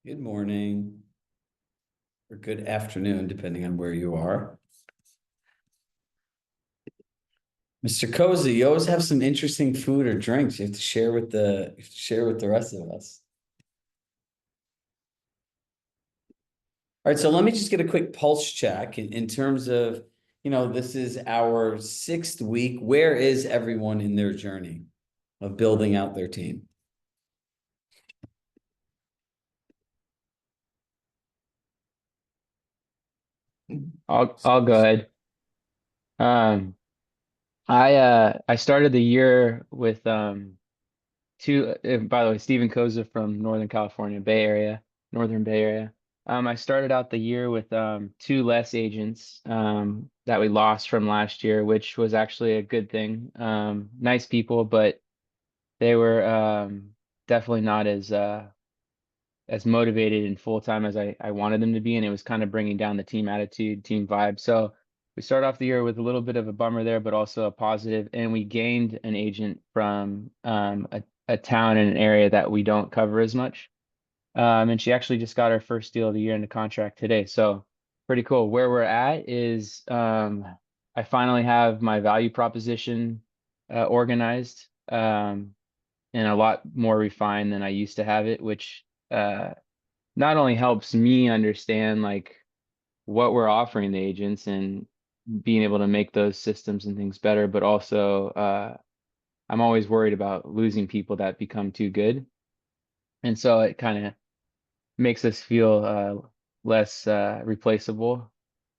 Good morning or good afternoon, depending on where you are. Mr. Cozy, you always have some interesting food or drinks you have to share with the rest of us. All right, so let me just get a quick pulse check in terms of, this is our sixth week. Where is everyone in their journey of building out their team? I'll go ahead. Um, I started the year with two. By the way, Stephen Koza from Northern California, Bay Area, Northern Bay Area. I started out the year with two less agents that we lost from last year, which was actually a good thing. Nice people, but they were definitely not as motivated and full time as I wanted them to be, and it was kind of bringing down the team attitude, team vibe. So we started off the year with a little bit of a bummer there, but also a positive, and we gained an agent from a town and an area that we don't cover as much. And she actually just got her first deal of the year in the contract today. So pretty cool. Where we're at is I finally have my value proposition organized. And a lot more refined than I used to have it, which uh, not only helps me understand like what we're offering the agents and being able to make those systems and things better, but also I'm always worried about losing people that become too good. And so it kind of makes us feel less replaceable.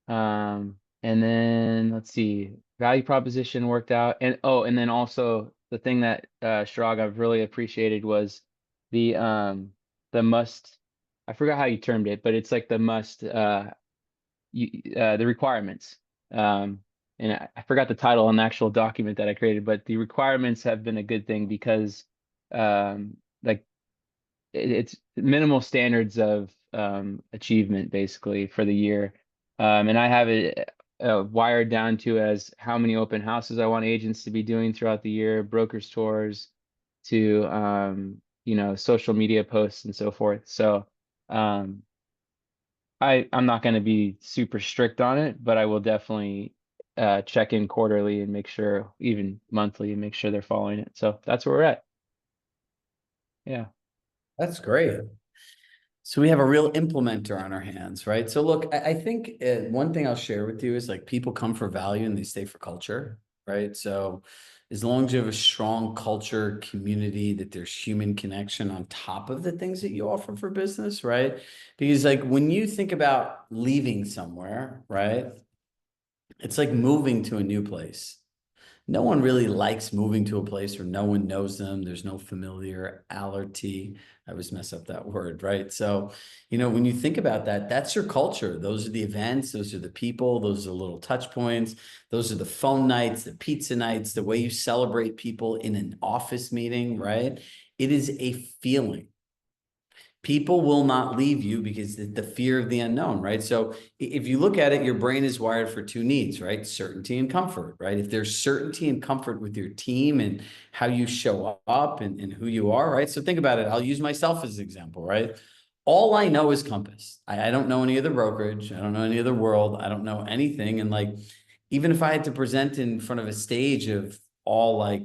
And then let's see, value proposition worked out. And oh, and then also the thing that Chirag I've really appreciated was the um the must, I forgot how you termed it, but it's like the must the requirements. Um and I forgot the title on the actual document that I created, but the requirements have been a good thing because like it's minimal standards of achievement basically for the year. And I have it wired down to as how many open houses I want agents to be doing throughout the year, brokers tours to social media posts and so forth. So um, I'm not going to be super strict on it, but I will definitely check in quarterly and make sure, even monthly, and make sure they're following it. So that's where we're at. Yeah. That's great. So we have a real implementer on our hands, right? So look, I think one thing I'll share with you is like people come for value and they stay for culture, right? So as long as you have a strong culture, community, that there's human connection on top of the things that you offer for business, right? Because like when you think about leaving somewhere, right? It's like moving to a new place. No one really likes moving to a place where no one knows them. There's no familiarity. I always mess up that word, right? So, when you think about that, that's your culture. Those are the events, those are the people, those are the little touch points, those are the phone nights, the pizza nights, the way you celebrate people in an office meeting, right? It is a feeling. People will not leave you because the fear of the unknown, right? So if you look at it, your brain is wired for two needs, right? Certainty and comfort, right? If there's certainty and comfort with your team and how you show up and who you are, right? So think about it. I'll use myself as an example, right? All I know is Compass. I don't know any other brokerage. I don't know any other world. I don't know anything. And like, even if I had to present in front of a stage of all like,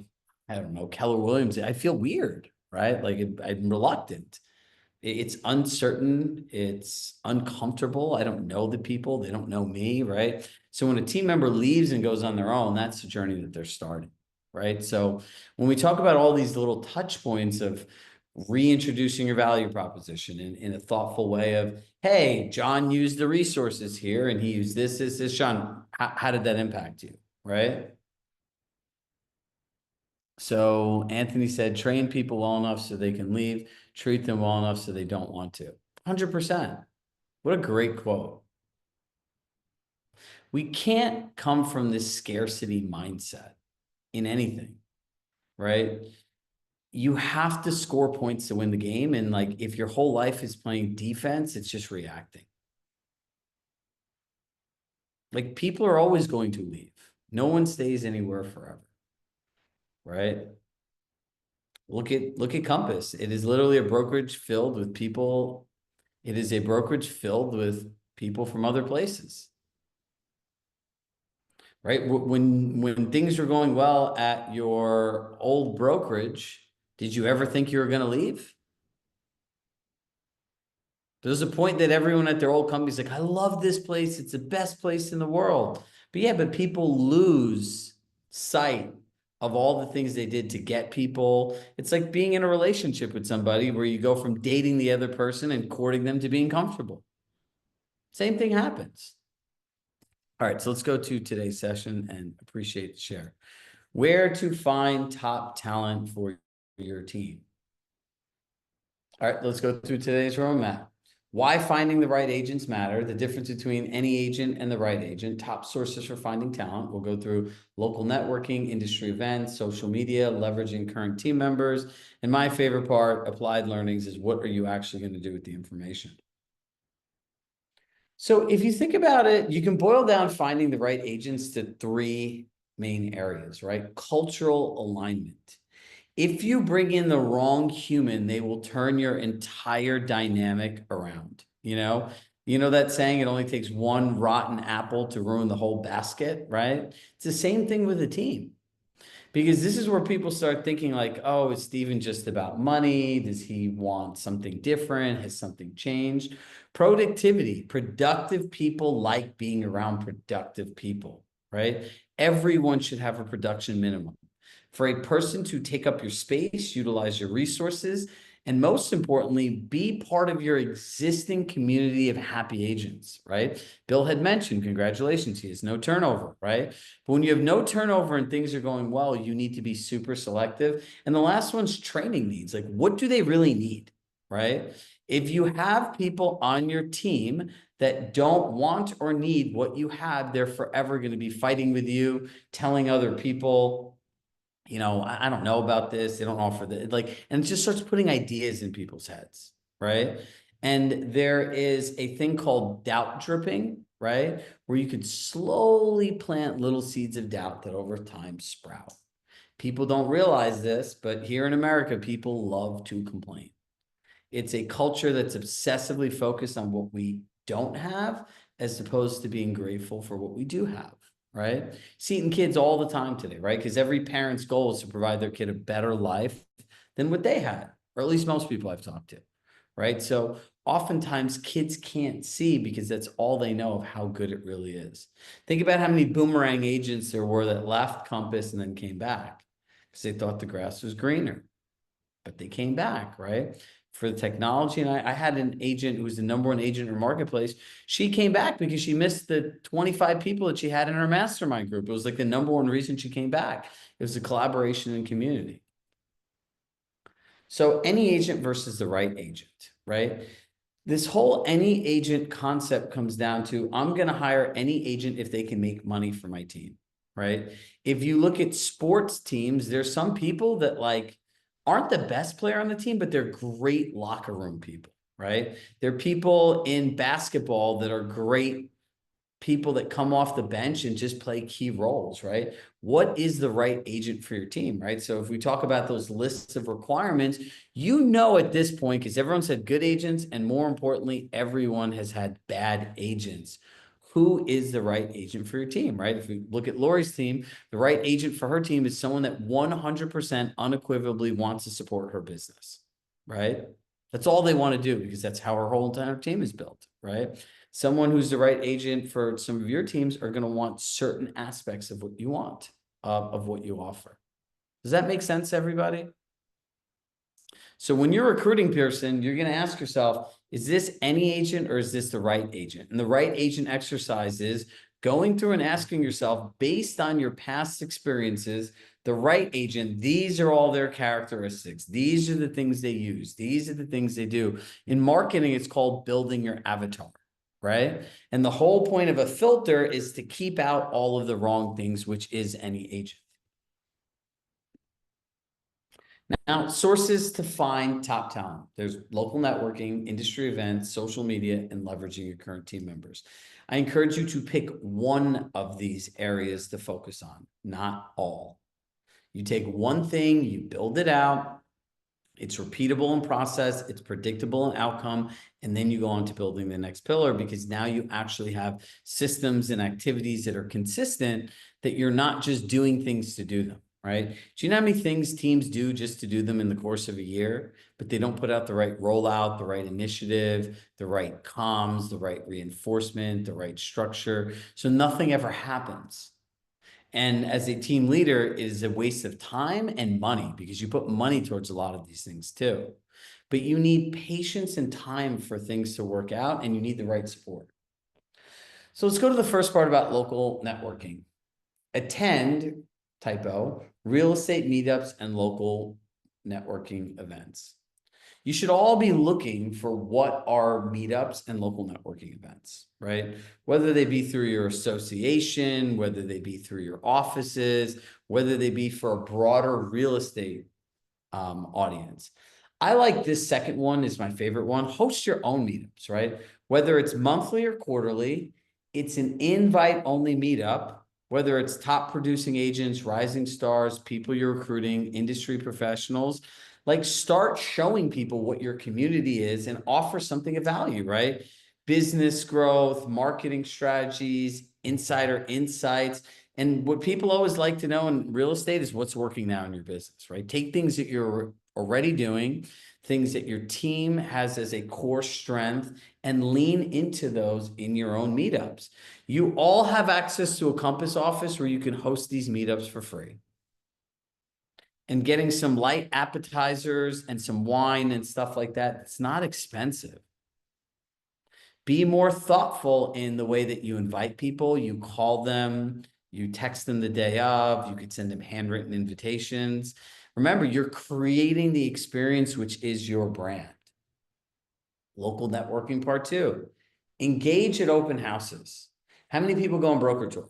I don't know, Keller Williams, I feel weird, right? Like I'm reluctant. It's uncertain, it's uncomfortable. I don't know the people, they don't know me, right? So when a team member leaves and goes on their own, that's the journey that they're starting, right? So when we talk about all these little touch points of reintroducing your value proposition in a thoughtful way of, hey, John used the resources here and he used this, Sean, how did that impact you, right? So Anthony said, train people well enough so they can leave, treat them well enough so they don't want to. 100%. What a great quote. We can't come from this scarcity mindset in anything, right? You have to score points to win the game. And like, if your whole life is playing defense, it's just reacting. Like, people are always going to leave. No one stays anywhere forever, right? Look at Compass. It is literally a brokerage filled with people It is a brokerage filled with people from other places, right? When things were going well at your old brokerage, did you ever think you were going to leave? There's a point that everyone at their old company's like, I love this place. It's the best place in the world. But yeah, but people lose sight of all the things they did to get people. It's like being in a relationship with somebody where you go from dating the other person and courting them to being comfortable. Same thing happens. All right, so let's go to today's session and appreciate the share. Where to find top talent for your team. All right, let's go through today's roadmap. Why finding the right agents matter, the difference between any agent and the right agent, top sources for finding talent. We'll go through local networking, industry events, social media, leveraging current team members. And my favorite part, applied learnings, is what are you actually going to do with the information? So if you think about it, you can boil down finding the right agents to three main areas, right? Cultural alignment. If you bring in the wrong human, they will turn your entire dynamic around. You know that saying, it only takes one rotten apple to ruin the whole basket, right? It's the same thing with a team. Because this is where people start thinking like, oh, is Steven just about money? Does he want something different? Has something changed? Productivity, productive people like being around productive people, right? Everyone should have a production minimum. For a person to take up your space, utilize your resources, and most importantly, be part of your existing community of happy agents, right? Bill had mentioned, congratulations, he has no turnover, right? But when you have no turnover and things are going well, you need to be super selective. And the last one's training needs. Like, what do they really need, right? If you have people on your team that don't want or need what you have, they're forever going to be fighting with you, telling other people, I don't know about this. They don't offer the and it just starts putting ideas in people's heads, right? And there is a thing called doubt dripping, right? Where you could slowly plant little seeds of doubt that over time sprout. People don't realize this, but here in America, people love to complain. It's a culture that's obsessively focused on what we don't have as opposed to being grateful for what we do have, right? See it in kids all the time today, right? Because every parent's goal is to provide their kid a better life than what they had, or at least most people I've talked to, right? So oftentimes kids can't see because that's all they know of how good it really is. Think about how many boomerang agents there were that left Compass and then came back because they thought the grass was greener, but they came back, right? For the technology. And I had an agent who was the number one agent in her marketplace. She came back because she missed the 25 people that she had in her mastermind group. It was like the number one reason she came back. It was the collaboration and community. So any agent versus the right agent, right? This whole any agent concept comes down to, I'm going to hire any agent if they can make money for my team, right? If you look at sports teams, there's some people that aren't the best player on the team, but they're great locker room people, right? They're people in basketball that are great people that come off the bench and just play key roles, right? What is the right agent for your team, right? So if we talk about those lists of requirements, at this point, because everyone's had good agents, and more importantly, everyone has had bad agents. Who is the right agent for your team, right? If we look at Lori's team, the right agent for her team is someone that 100% unequivocally wants to support her business, right? That's all they want to do because that's how her whole entire team is built, right? Someone who's the right agent for some of your teams are going to want certain aspects of what you want, of what you offer. Does that make sense, everybody? So when you're a recruiting person, you're going to ask yourself, is this any agent or is this the right agent? And the right agent exercise is going through and asking yourself, based on your past experiences, the right agent, these are all their characteristics. These are the things they use. These are the things they do. In marketing, it's called building your avatar, right? And the whole point of a filter is to keep out all of the wrong things, which is any agent. Now, sources to find top talent. There's local networking, industry events, social media, and leveraging your current team members. I encourage you to pick one of these areas to focus on, not all. You take one thing, you build it out, It's repeatable in process, it's predictable in outcome, and then you go on to building the next pillar because now you actually have systems and activities that are consistent, that you're not just doing things to do them, right? Do you know how many things teams do just to do them in the course of a year, but they don't put out the right rollout, the right initiative, the right comms, the right reinforcement, the right structure. So nothing ever happens. And as a team leader, it is a waste of time and money because you put money towards a lot of these things too. But you need patience and time for things to work out, and you need the right support. So let's go to the first part about local networking. Attend, typo, real estate meetups and local networking events. You should all be looking for what are meetups and local networking events, right? Whether they be through your association, whether they be through your offices, whether they be for a broader real estate audience. I like this second one is my favorite one. Host your own meetups, right? Whether it's monthly or quarterly, it's an invite only meetup, whether it's top producing agents, rising stars, people you're recruiting, industry professionals, like start showing people what your community is and offer something of value, right? Business growth, marketing strategies, insider insights. And what people always like to know in real estate is what's working now in your business, right? Take things that you're already doing, things that your team has as a core strength, and lean into those in your own meetups. You all have access to a Compass office where you can host these meetups for free. And getting some light appetizers and some wine and stuff like that, it's not expensive. Be more thoughtful in the way that you invite people. You call them, you text them the day of, you could send them handwritten invitations. Remember, you're creating the experience, which is your brand. Local networking part two, engage at open houses. How many people go on broker tour?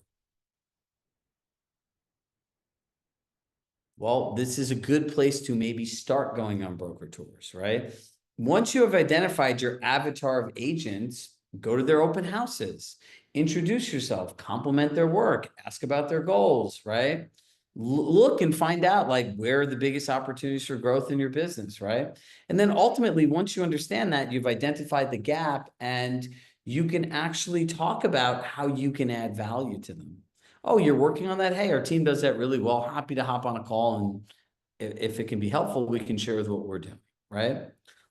Well, this is a good place to maybe start going on broker tours, right? Once you have identified your avatar of agents, go to their open houses, introduce yourself, compliment their work, ask about their goals, right? Look and find out like where are the biggest opportunities for growth in your business, right? And then ultimately, once you understand that, you've identified the gap and you can actually talk about how you can add value to them. Oh, you're working on that? Hey, our team does that really well. Happy to hop on a call, and if it can be helpful, we can share with what we're doing, right?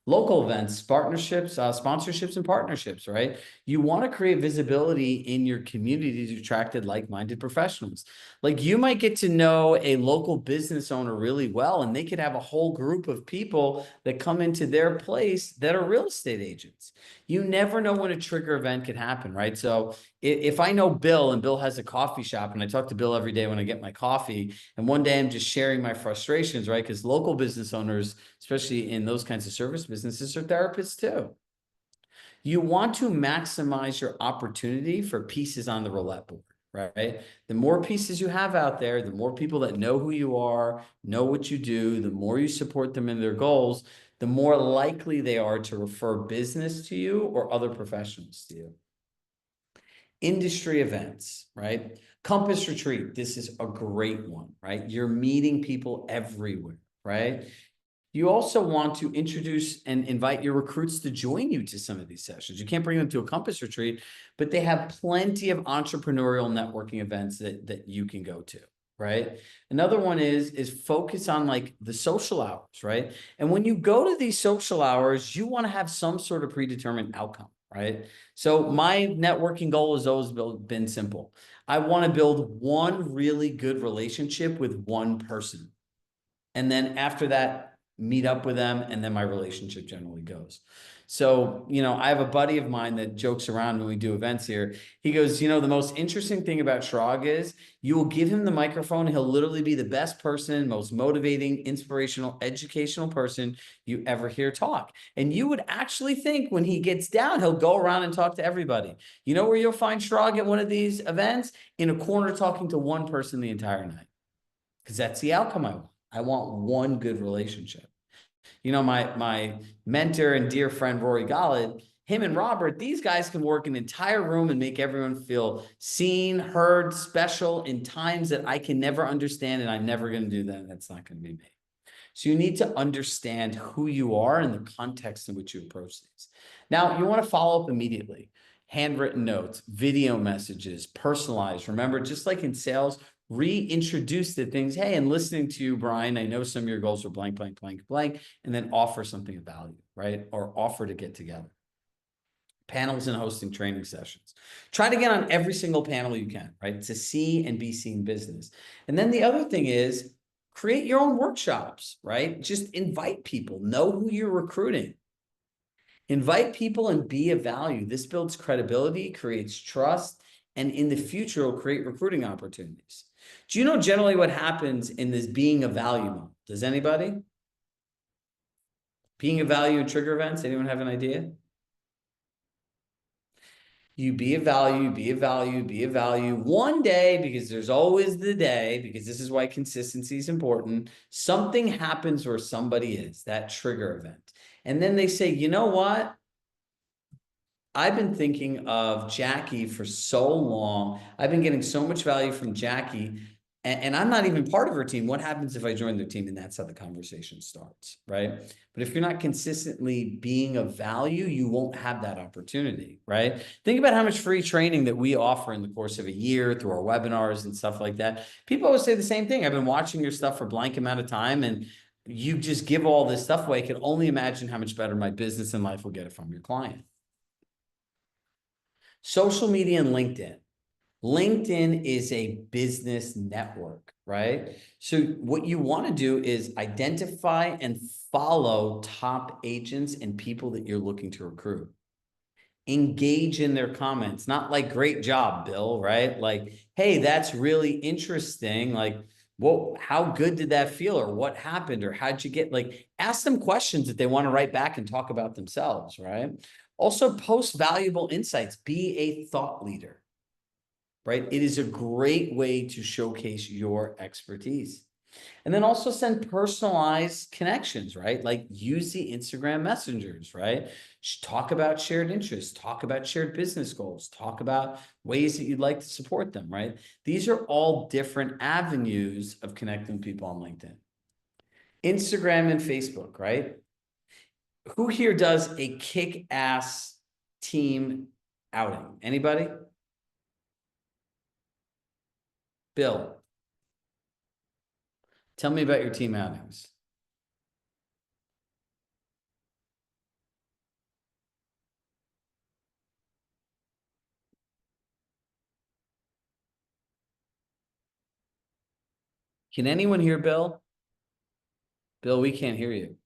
Local events, partnerships, sponsorships, and partnerships, right? You want to create visibility in your community to attract like-minded professionals. Like you might get to know a local business owner really well, and they could have a whole group of people that come into their place that are real estate agents. You never know when a trigger event could happen, right? So if I know Bill and Bill has a coffee shop and I talk to Bill every day when I get my coffee, and one day I'm just sharing my frustrations, right? Because local business owners, especially in those kinds of service businesses, are therapists too. You want to maximize your opportunity for pieces on the roulette board, right? The more pieces you have out there, the more people that know who you are, know what you do, the more you support them in their goals, the more likely they are to refer business to you or other professionals to you. Industry events, right? Compass Retreat, this is a great one, right? You're meeting people everywhere, right? You also want to introduce and invite your recruits to join you to some of these sessions. You can't bring them to a Compass Retreat, but they have plenty of entrepreneurial networking events that you can go to, right? Another one is focus on like the social hours, right? And when you go to these social hours, you want to have some sort of predetermined outcome, right? So my networking goal has always been simple. I want to build one really good relationship with one person. And then after that, meet up with them, and then my relationship generally goes. So, I have a buddy of mine that jokes around when we do events here. He goes, the most interesting thing about Chirag is you will give him the microphone. He'll literally be the best person, most motivating, inspirational, educational person you ever hear talk. And you would actually think when he gets down, he'll go around and talk to everybody. You know where you'll find Chirag at one of these events? In a corner talking to one person the entire night. Because that's the outcome I want. I want one good relationship. My mentor and dear friend, Rory Gollett, him and Robert, these guys can work an entire room and make everyone feel seen, heard, special in times that I can never understand, and I'm never going to do that. That's not going to be me. So you need to understand who you are and the context in which you approach things. Now, you want to follow up immediately. Handwritten notes, video messages, personalized. Remember, just like in sales, reintroduce the things. Hey, and listening to you, Brian, I know some of your goals are blank, blank, blank, blank, and then offer something of value, right? Or offer to get together. Panels and hosting training sessions. Try to get on every single panel you can, right? To see and be seen business. And then the other thing is create your own workshops, right? Just invite people, know who you're recruiting. Invite people and be of value. This builds credibility, creates trust, and in the future will create recruiting opportunities. Do you know generally what happens in this being of value mode? Does anybody? Being of value and trigger events, anyone have an idea? You be a value, be a value, be a value. One day, because there's always the day, because this is why consistency is important, something happens where somebody is, that trigger event. And then they say, you know what? I've been thinking of Jackie for so long. I've been getting so much value from Jackie, and I'm not even part of her team. What happens if I join their team? And that's how the conversation starts, right? But if you're not consistently being of value, you won't have that opportunity, right? Think about how much free training that we offer in the course of a year through our webinars and stuff like that. People always say the same thing. I've been watching your stuff for a blank amount of time, and you just give all this stuff away. I can only imagine how much better my business and life will get it from your client. Social media and LinkedIn. LinkedIn is a business network, right? So what you want to do is identify and follow top agents and people that you're looking to recruit. Engage in their comments, not like great job, Bill, right? Like, hey, that's really interesting. Like, well, how good did that feel? Or what happened? Or how'd you get, like, ask them questions that they want to write back and talk about themselves, right? Also, post valuable insights, be a thought leader, right? It is a great way to showcase your expertise. And then also send personalized connections, right? Like use the Instagram messengers, right? Talk about shared interests, talk about shared business goals, talk about ways that you'd like to support them, right? These are all different avenues of connecting people on LinkedIn. Instagram and Facebook, right? Who here does a kick-ass team outing? Anybody? Bill, tell me about your team outings. Can anyone hear Bill? Bill, we can't hear you.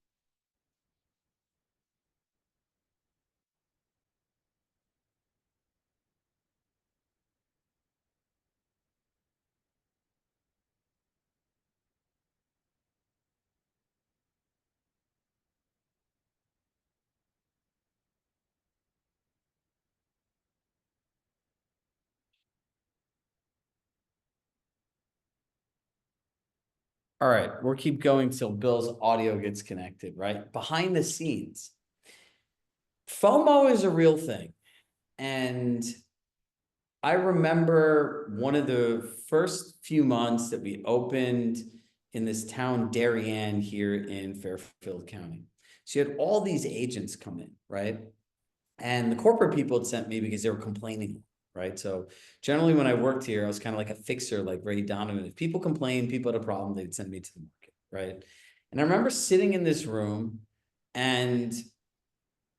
All right, we'll keep going till Bill's audio gets connected, right? Behind the scenes, FOMO is a real thing. And I remember one of the first few months that we opened in this town, Darien, here in Fairfield County. So you had all these agents come in, right? And the corporate people had sent me because they were complaining, right? So generally when I worked here, I was kind of like a fixer, like Ray Donovan. If people complained, people had a problem, they'd send me to the market, right? And I remember sitting in this room and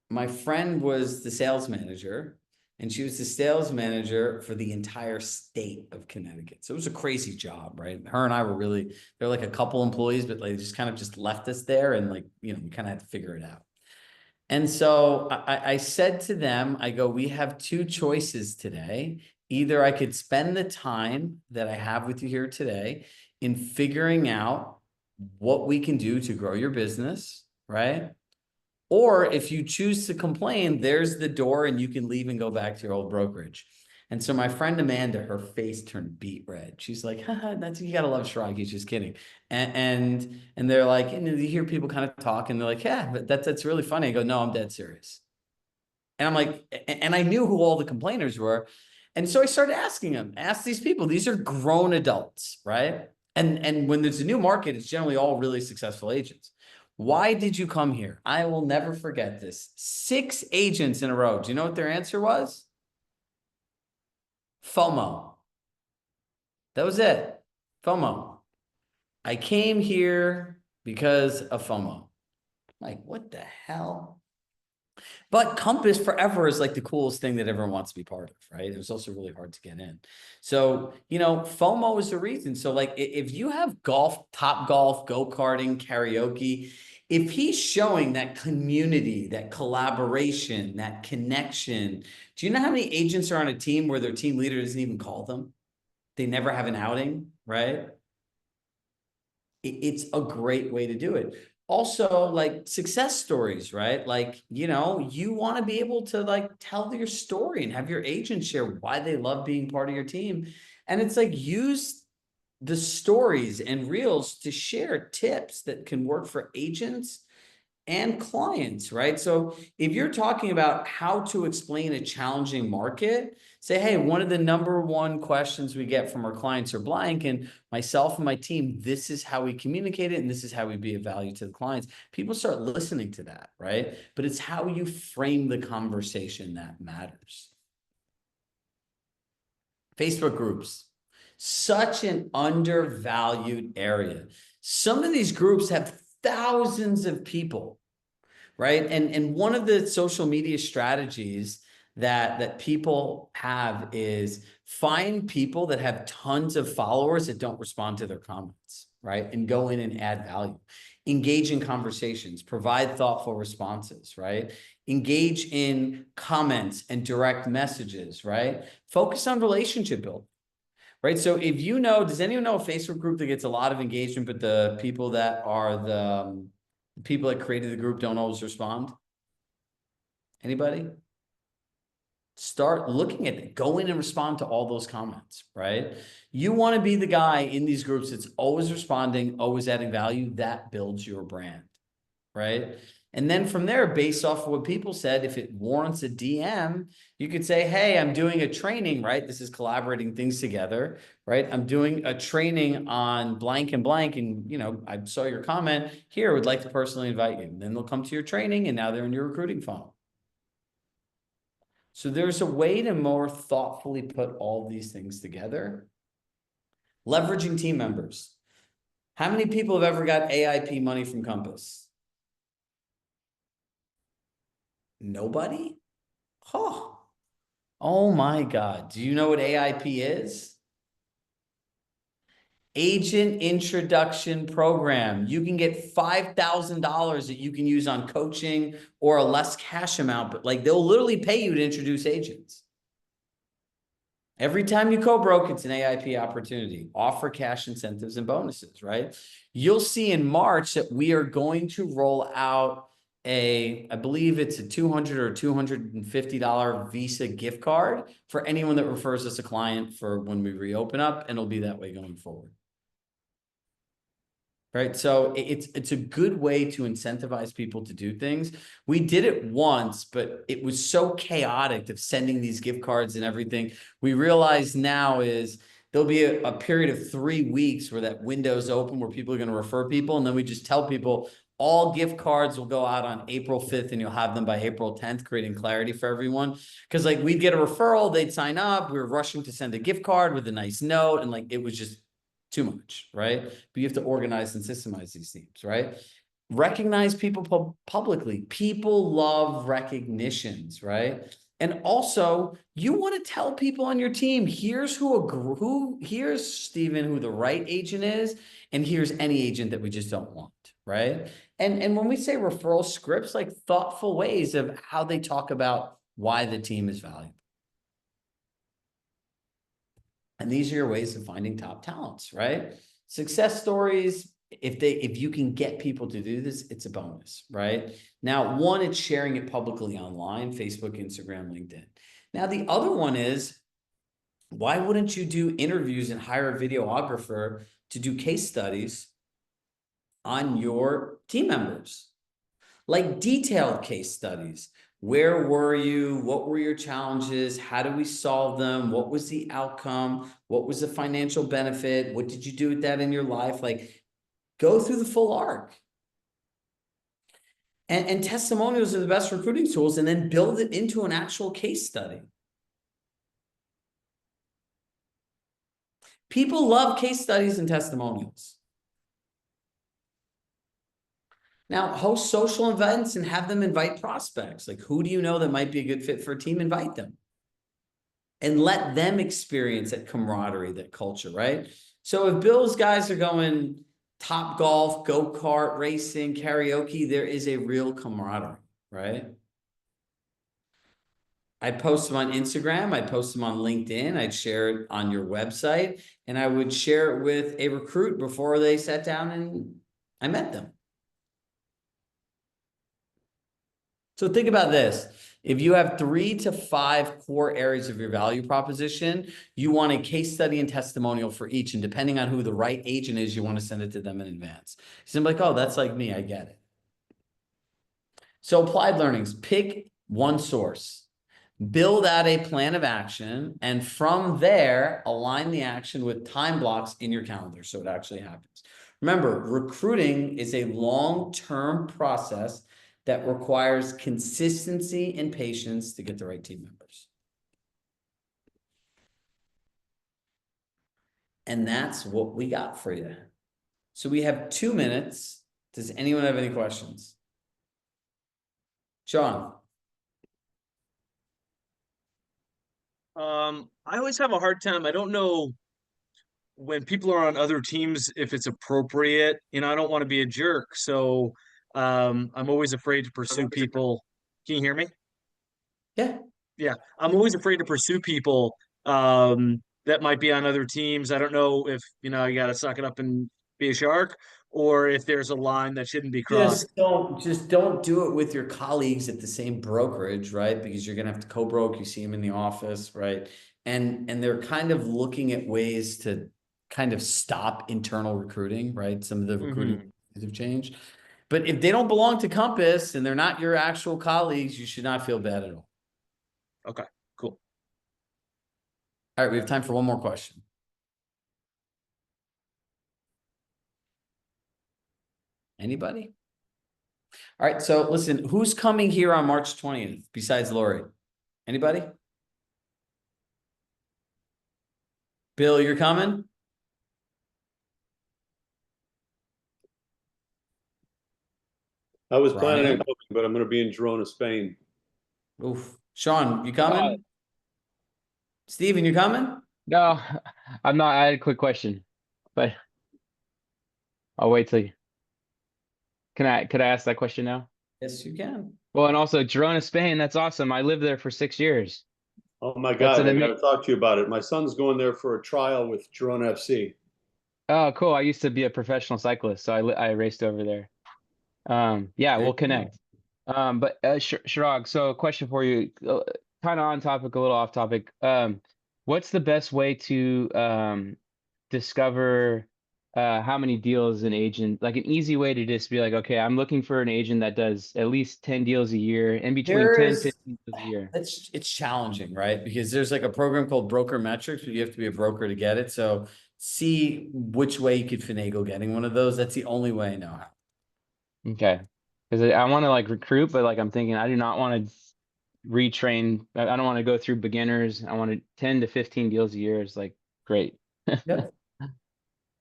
my friend was the sales manager and she was the sales manager for the entire state of Connecticut. So it was a crazy job, right? Her and I were really, they're like a couple employees, but like just kind of just left us there and like, you know, we kind of had to figure it out. And so I said to them, I go, we have two choices today. Either I could spend the time that I have with you here today in figuring out what we can do to grow your business, right? Or if you choose to complain, there's the door and you can leave and go back to your old brokerage. And so my friend Amanda, her face turned beet red. She's like, haha, that's, you gotta love Chirag. He's just kidding. And they're like, and you hear people kind of talk and they're like, yeah, but that's really funny. I go, no, I'm dead serious. And I'm like, and I knew who all the complainers were. And so I started asking them, ask these people, these are grown adults, right? And when there's a new market, it's generally all really successful agents. Why did you come here? I will never forget this. 6 agents in a row. Do you know what their answer was? FOMO. That was it. FOMO. I came here because of FOMO. Like, what the hell? But Compass forever is like the coolest thing that everyone wants to be part of, right? It was also really hard to get in. So, FOMO is the reason. So, like, if you have golf, Top Golf, go-karting, karaoke, if he's showing that community, that collaboration, that connection, do you know how many agents are on a team where their team leader doesn't even call them? They never have an outing, right? It's a great way to do it. Also, like success stories, right? Like, you want to be able to like tell your story and have your agent share why they love being part of your team. And it's like use the stories and reels to share tips that can work for agents and clients, right? So if you're talking about how to explain a challenging market, say, hey, one of the number one questions we get from our clients are blank, and myself and my team, this is how we communicate it, and this is how we be of value to the clients. People start listening to that, right? But it's how you frame the conversation that matters. Facebook groups, such an undervalued area. Some of these groups have thousands of people, right? And one of the social media strategies that people have is find people that have tons of followers that don't respond to their comments, right? And go in and add value. Engage in conversations, provide thoughtful responses, right? Engage in comments and direct messages, right? Focus on relationship building. Right. So if does anyone know a Facebook group that gets a lot of engagement, but the people that are the people that created the group don't always respond? Anybody? Start looking at it. Go in and respond to all those comments, right? You want to be the guy in these groups that's always responding, always adding value. That builds your brand, right? And then from there, based off of what people said, if it warrants a DM, you could say, hey, I'm doing a training, right? This is collaborating things together, right? I'm doing a training on blank and blank. And, I saw your comment here, would like to personally invite you. And then they'll come to your training and now they're in your recruiting funnel. So there's a way to more thoughtfully put all these things together. Leveraging team members. How many people have ever got AIP money from Compass? Nobody? Huh. Oh my God. Do you know what AIP is? Agent Introduction Program. You can get $5,000 that you can use on coaching or a less cash amount, but like they'll literally pay you to introduce agents. Every time you co-broke, it's an AIP opportunity. Offer cash incentives and bonuses, right? You'll see in March that we are going to roll out I believe it's a $200 or $250 Visa gift card for anyone that refers us a client for when we reopen up, and it'll be that way going forward. Right. So it's a good way to incentivize people to do things. We did it once, but it was so chaotic of sending these gift cards and everything. We realize now is there'll be a period of 3 weeks where that window's open where people are going to refer people. And then we just tell people all gift cards will go out on April 5th and you'll have them by April 10th, creating clarity for everyone. Because like we'd get a referral, they'd sign up. We were rushing to send a gift card with a nice note. And like it was just too much, right? But you have to organize and systemize these themes, right? Recognize people publicly. People love recognitions, right? And also, you want to tell people on your team, here's here's Stephen, who the right agent is, and here's any agent that we just don't want, right? And when we say referral scripts, like thoughtful ways of how they talk about why the team is valuable. And these are your ways of finding top talents, right? Success stories, if you can get people to do this, it's a bonus, right? Now, one, it's sharing it publicly online, Facebook, Instagram, LinkedIn. Now, the other one is, why wouldn't you do interviews and hire a videographer to do case studies on your team members? Like detailed case studies Where were you? What were your challenges? How do we solve them? What was the outcome? What was the financial benefit? What did you do with that in your life? Like, go through the full arc. And testimonials are the best recruiting tools, and then build it into an actual case study. People love case studies and testimonials. Now, host social events and have them invite prospects. Like, who do you know that might be a good fit for a team? Invite them and let them experience that camaraderie, that culture, right? So if Bill's guys are going top golf, go-kart racing, karaoke, there is a real camaraderie, right? I'd post them on Instagram, I'd post them on LinkedIn, I'd share it on your website, and I would share it with a recruit before they sat down and I met them. So think about this. If you have 3 to 5 core areas of your value proposition, you want a case study and testimonial for each. And depending on who the right agent is, you want to send it to them in advance. So I'm like, oh, that's like me. I get it. So applied learnings, pick one source, build out a plan of action, and from there, align the action with time blocks in your calendar so it actually happens. Remember, recruiting is a long-term process that requires consistency and patience to get the right team members. And that's what we got for you. So we have 2 minutes. Does anyone have any questions? Sean. I always have a hard time. I don't know when people are on other teams if it's appropriate. I don't want to be a jerk, so I'm always afraid to pursue people. Can you hear me? Yeah. Yeah, I'm always afraid to pursue people that might be on other teams. I don't know if you got to suck it up and be a shark, or if there's a line that shouldn't be crossed. Just don't do it with your colleagues at the same brokerage, right? Because you're gonna have to co-broke, you see them in the office, right? And they're kind of looking at ways to kind of stop internal recruiting, right? Some of the recruiting Hmm. have changed. But if they don't belong to Compass and they're not your actual colleagues, you should not feel bad at all. Okay, cool. All right, we have time for one more question. Anybody? All right, so listen, who's coming here on March 20th besides Lori? Anybody? Bill, you're coming? I was planning on Ryan? coming, but I'm going to be in Girona, Spain. Oof. Sean, you Oh, coming? Steven, you coming? no, I'm not. I had a quick question, but I'll wait till you. Could I ask that question now? Yes, you can. Well, and also Girona, Spain. That's awesome. I lived there for 6 years. Oh my That's God, an I got to amazing. talk to you about it. My son's going there for a trial with Girona FC. Oh, cool. I used to be a professional cyclist, so I raced over there. Yeah, There we'll you go. connect. But Chirag, so a question for you, kind of on topic, a little off topic. What's the best way to discover how many deals an agent, like an easy way to just be like, okay, I'm looking for an agent that does at least 10 deals a year, in between There 10, is 15 deals a year. it's challenging, right? Because there's like a program called Broker Metrics, but you have to be a broker to get it. So see which way you could finagle getting one of those. That's the only way I know how. Okay. Because I want to like recruit, but like I'm thinking I do not want to retrain. I don't want to go through beginners. I want to 10 to 15 deals a year is like great. Yep.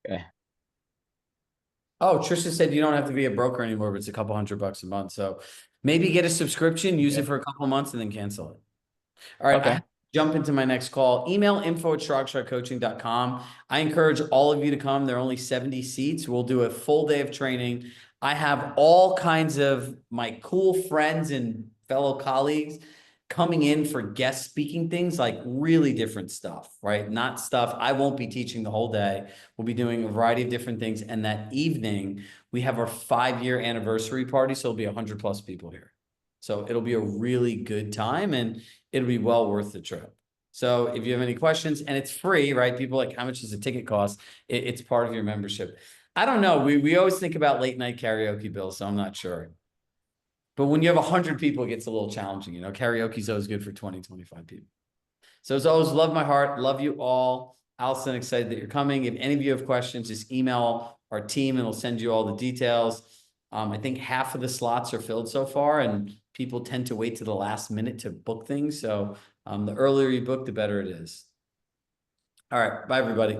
Okay. Oh, Trisha said you don't have to be a broker anymore, but it's a couple $100 a month. So maybe get a subscription, use it Okay. for a couple months, and then cancel it. All right, I Okay. have to jump into my next call. Email info@chiragshahcoaching.com. I encourage all of you to come. There are only 70 seats. We'll do a full day of training. I have all kinds of my cool friends and fellow colleagues coming in for guest speaking things, like really different stuff, right? Not stuff I won't be teaching the whole day. We'll be doing a variety of different things. And that evening, we have our 5-year anniversary party. So it'll be 100+ people here. So it'll be a really good time and it'll be well worth the trip. So if you have any questions, and it's free, right? People like, how much does a ticket cost? It's part of your membership. I don't know. We always think about late night karaoke, Bill, so I'm not sure. But when you have 100 people, it gets a little challenging. You know, karaoke's always good for 20, 25 people. So as always, love my heart. Love you all. Allison, excited that you're coming. If any of you have questions, just email our team and we'll send you all the details. I think half of the slots are filled so far, and people tend to wait to the last minute to book things. So the earlier you book, the better it is. All right. Bye, everybody.